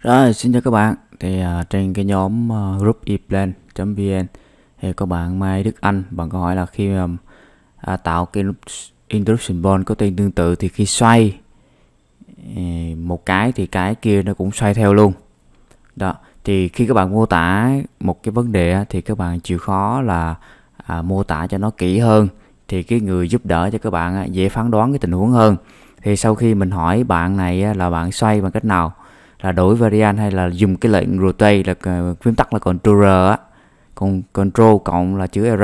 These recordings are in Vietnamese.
Rồi, xin chào các bạn. Thì trên cái nhóm group eplan.vn thì có bạn Mai Đức Anh, bạn có hỏi là khi mà tạo cái interruption ball có tên tương tự thì khi xoay một cái thì cái kia nó cũng xoay theo luôn. Đó, thì khi các bạn mô tả một cái vấn đề thì các bạn chịu khó là mô tả cho nó kỹ hơn, thì cái người giúp đỡ cho các bạn dễ phán đoán cái tình huống hơn. Thì sau khi mình hỏi bạn này là bạn xoay bằng cách nào, là đổi variant hay là dùng cái lệnh rotate, là phím tắt là Ctrl á, còn Ctrl cộng là chữ R,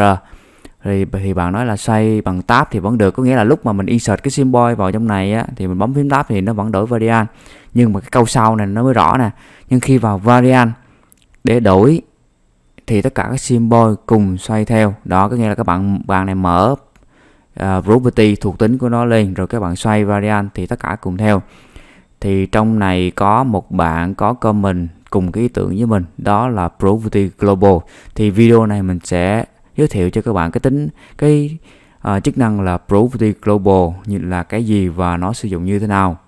thì bạn nói là xoay bằng tab thì vẫn được, có nghĩa là lúc mà mình insert cái symbol vào trong này á, thì mình bấm phím tab thì nó vẫn đổi variant. Nhưng mà cái câu sau này nó mới rõ nè, nhưng khi vào variant để đổi thì tất cả các symbol cùng xoay theo. Đó, có nghĩa là các bạn này mở property thuộc tính của nó lên, rồi các bạn xoay variant thì tất cả cùng theo. Thì trong này có một bạn có comment cùng cái ý tưởng với mình, đó là Property Global. Thì video này mình sẽ giới thiệu cho các bạn cái chức năng là Property Global như là cái gì và nó sử dụng như thế nào.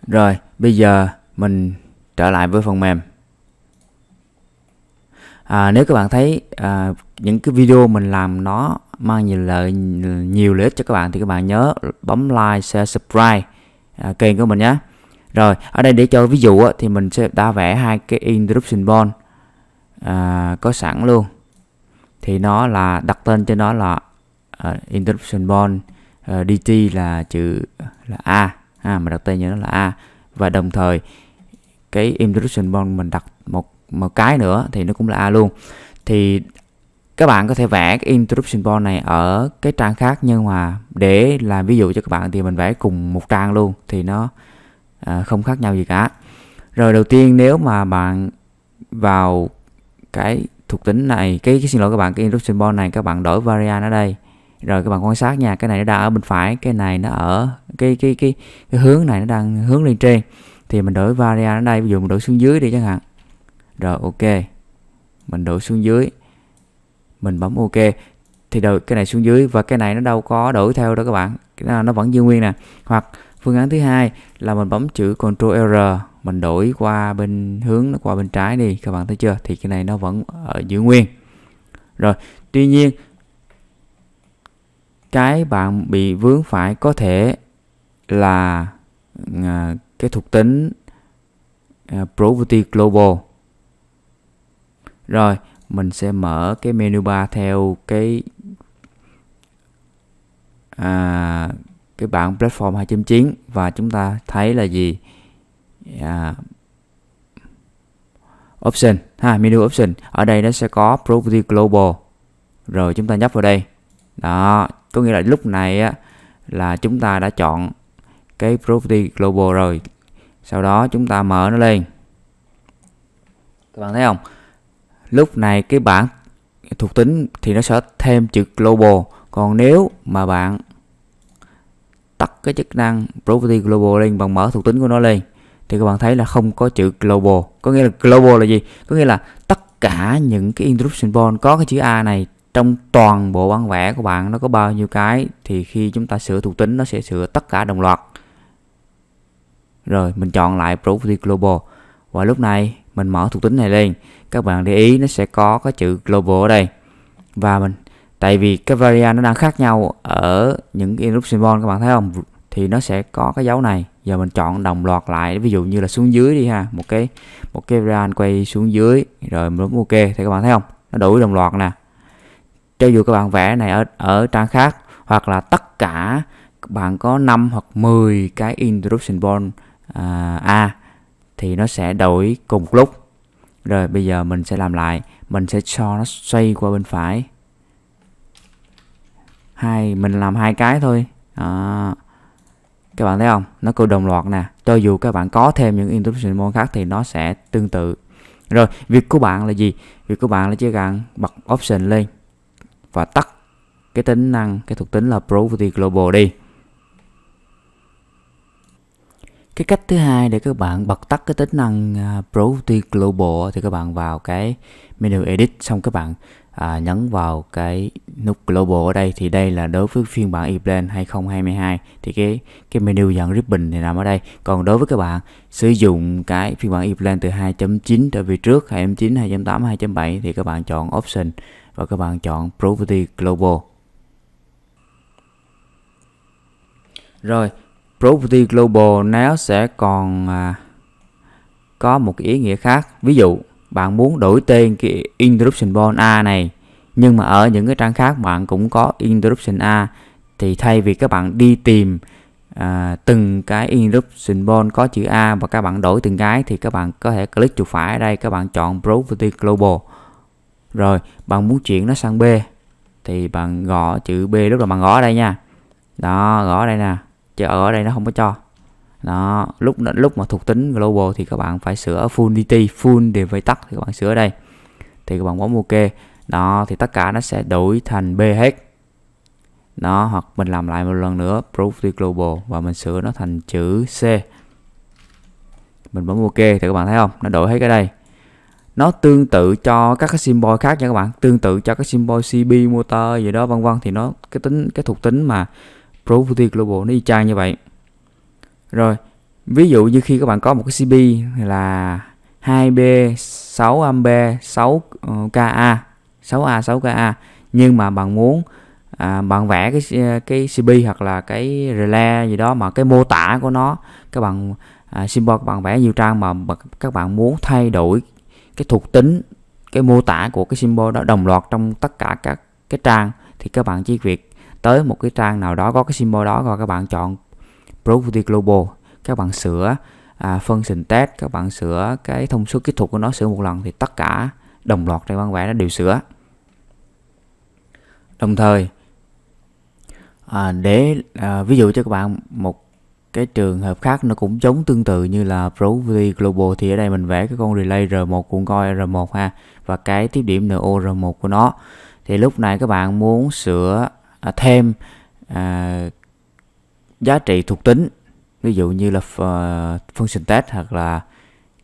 Rồi, bây giờ mình trở lại với phần mềm. Nếu các bạn thấy những cái video mình làm nó mang nhiều lợi ích cho các bạn thì các bạn nhớ bấm like, share, subscribe kênh của mình nhé. Rồi, ở đây để cho ví dụ thì mình sẽ đã vẽ hai cái interruption ball có sẵn luôn. Thì nó là đặt tên cho nó là interruption ball DT là chữ là A, mình đặt tên cho nó là A, và đồng thời cái interruption ball mình đặt một cái nữa thì nó cũng là A luôn. Thì các bạn có thể vẽ cái interruption ball này ở cái trang khác, nhưng mà để làm ví dụ cho các bạn thì mình vẽ cùng một trang luôn thì nó không khác nhau gì cả. Rồi đầu tiên nếu mà bạn vào cái thuộc tính này, xin lỗi các bạn, cái interruption ball này các bạn đổi variant ở đây. Rồi các bạn quan sát nha, cái này nó đang ở bên phải, cái này nó ở cái hướng này nó đang hướng lên trên. Thì mình đổi variant ở đây, ví dụ mình đổi xuống dưới đi chẳng hạn. Rồi ok, mình đổi xuống dưới, mình bấm ok thì đổi cái này xuống dưới, và cái này nó đâu có đổi theo đó các bạn, nó vẫn giữ nguyên nè. Hoặc phương án thứ hai là mình bấm chữ Ctrl R, mình đổi qua bên hướng, nó qua bên trái đi, các bạn thấy chưa, thì cái này nó vẫn giữ nguyên. Rồi tuy nhiên cái bạn bị vướng phải có thể là cái thuộc tính Property Global. Rồi mình sẽ mở cái menu bar theo cái bảng platform 2.9 và chúng ta thấy là gì, option menu option. Ở đây nó sẽ có Property Global, rồi chúng ta nhấp vào đây. Đó, có nghĩa là lúc này là chúng ta đã chọn cái Property Global rồi. Sau đó chúng ta mở nó lên, các bạn thấy không, lúc này cái bảng thuộc tính thì nó sẽ thêm chữ Global. Còn nếu mà bạn tắt cái chức năng Property Global lên, bằng mở thuộc tính của nó lên, thì các bạn thấy là không có chữ Global. Có nghĩa là Global là gì? Có nghĩa là tất cả những cái interruption ball có cái chữ A này trong toàn bộ bản vẽ của bạn nó có bao nhiêu cái, thì khi chúng ta sửa thuộc tính nó sẽ sửa tất cả đồng loạt. Rồi mình chọn lại Property Global, và lúc này mình mở thuộc tính này lên, các bạn để ý nó sẽ có cái chữ Global ở đây. Và tại vì cái variant nó đang khác nhau ở những interruption ball, các bạn thấy không, thì nó sẽ có cái dấu này. Giờ mình chọn đồng loạt lại, ví dụ như là xuống dưới đi ha, một cái variant quay xuống dưới, rồi mình bấm ok thì các bạn thấy không, nó đổi đồng loạt nè. Cho dù các bạn vẽ này ở trang khác, hoặc là tất cả các bạn có 5 hoặc 10 cái interruption ball A thì nó sẽ đổi cùng một lúc. Rồi bây giờ mình sẽ làm lại, mình sẽ cho nó xoay qua bên phải. Mình làm 2 cái thôi. Các bạn thấy không, nó cứ đồng loạt nè. Cho dù các bạn có thêm những interruption ball khác thì nó sẽ tương tự. Rồi việc của bạn là gì? Việc của bạn là chỉ cần bật option lên và tắt cái tính năng, cái thuộc tính là Property Global đi. Cái cách thứ hai để các bạn bật tắt cái tính năng Property Global thì các bạn vào cái menu edit, xong các bạn nhấn vào cái nút Global ở đây. Thì đây là đối với phiên bản ePlan 2022 thì cái menu dẫn ribbon thì nằm ở đây. Còn đối với các bạn sử dụng cái phiên bản ePlan từ 2.9 trở về trước 2.9, 2.8, 2.7 thì các bạn chọn Option và các bạn chọn Property Global. Rồi, Property Global nó sẽ còn có một cái ý nghĩa khác. Ví dụ bạn muốn đổi tên cái Interruption Bond A này, nhưng mà ở những cái trang khác bạn cũng có Interruption A, thì thay vì các bạn đi tìm từng cái Interruption Bond có chữ A và các bạn đổi từng cái, thì các bạn có thể click chuột phải ở đây, các bạn chọn Property Global. Rồi bạn muốn chuyển nó sang B thì bạn gõ chữ B, lúc là bạn gõ ở đây nha. Đó, gõ ở đây nè, chứ ở đây nó không có cho. Đó, lúc mà thuộc tính global thì các bạn phải sửa ở full DT, full đều phải tắt, thì các bạn sửa ở đây. Thì các bạn bấm OK. Đó, thì tất cả nó sẽ đổi thành B hết. Đó, hoặc mình làm lại một lần nữa Property Global và mình sửa nó thành chữ C. Mình bấm OK thì các bạn thấy không? Nó đổi hết cái đây. Nó tương tự cho các cái symbol khác nha các bạn, tương tự cho cái symbol CB, motor gì đó vân vân, thì nó cái thuộc tính mà Property Global nó y chang như vậy. Rồi, ví dụ như khi các bạn có một cái CB là 2B 6A 6KA 6A nhưng mà bạn muốn bạn vẽ cái CB hoặc là cái relay gì đó mà cái mô tả của nó, các bạn symbol các bạn vẽ nhiều trang mà các bạn muốn thay đổi cái thuộc tính, cái mô tả của cái symbol đó đồng loạt trong tất cả các cái trang, thì các bạn chỉ việc tới một cái trang nào đó có cái symbol đó và các bạn chọn Property Global, các bạn sửa function test, các bạn sửa cái thông số kỹ thuật của nó, sửa một lần thì tất cả đồng loạt trên bản vẽ nó đều sửa. Đồng thời ví dụ cho các bạn một cái trường hợp khác nó cũng giống tương tự như là Property Global, thì ở đây mình vẽ cái con relay R1 cuộn coi R1 ha, và cái tiếp điểm NO R1 của nó. Thì lúc này các bạn muốn sửa thêm giá trị thuộc tính, ví dụ như là function test hoặc là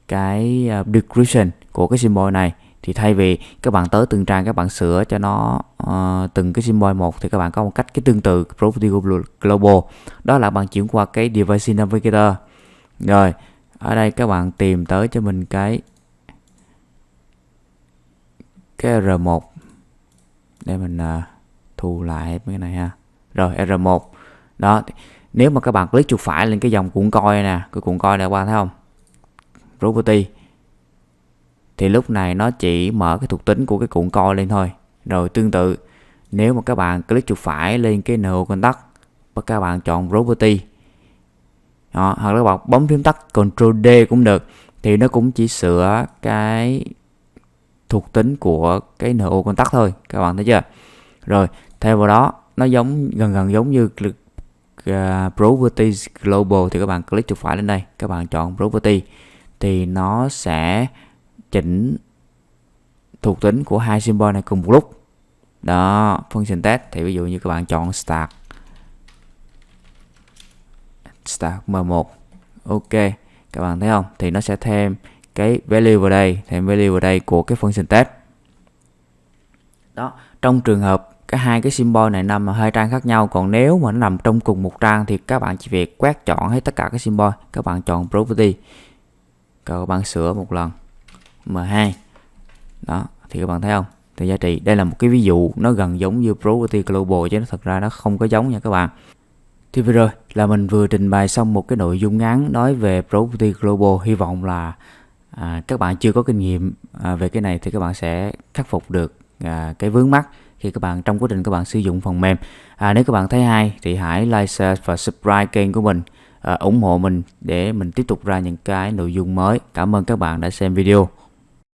cái description của cái symbol này, thì thay vì các bạn tới từng trang các bạn sửa cho nó từng cái symbol một, thì các bạn có một cách cái tương tự Property Global, đó là bạn chuyển qua cái Device Navigator. Rồi ở đây các bạn tìm tới cho mình cái R1 để mình thu lại mấy cái này ha. Rồi R1 đó, nếu mà các bạn click chuột phải lên cái dòng cuộn coi nè, cái cuộn coi này qua thấy không, Property, thì lúc này nó chỉ mở cái thuộc tính của cái cuộn coi lên thôi. Rồi tương tự nếu mà các bạn click chuột phải lên cái NO contact và các bạn chọn Property đó, hoặc là các bạn bấm phím tắt Ctrl D cũng được, thì nó cũng chỉ sửa cái thuộc tính của cái NO contact thôi, các bạn thấy chưa. Rồi theo vào đó nó gần giống như Property Global, thì các bạn click chuột phải lên đây, các bạn chọn Property thì nó sẽ chỉnh thuộc tính của hai symbol này cùng một lúc. Đó, function test thì ví dụ như các bạn chọn start M1, OK, các bạn thấy không, thì nó sẽ thêm cái value vào đây, của cái function test. Đó, trong trường hợp hai cái symbol này nằm ở hai trang khác nhau, còn nếu mà nó nằm trong cùng một trang thì các bạn chỉ việc quét chọn hết tất cả các symbol, các bạn chọn Property, các bạn sửa một lần M2. Đó, thì các bạn thấy không, thì giá trị đây là một cái ví dụ nó gần giống như Property Global chứ thật ra nó không có giống nha các bạn. Thì vừa rồi là mình vừa trình bày xong một cái nội dung ngắn nói về Property Global. Hy vọng là các bạn chưa có kinh nghiệm về cái này thì các bạn sẽ khắc phục được cái vướng mắc khi các bạn trong quá trình các bạn sử dụng phần mềm. Nếu các bạn thấy hay thì hãy like, share và subscribe kênh của mình, ủng hộ mình để mình tiếp tục ra những cái nội dung mới. Cảm ơn các bạn đã xem video.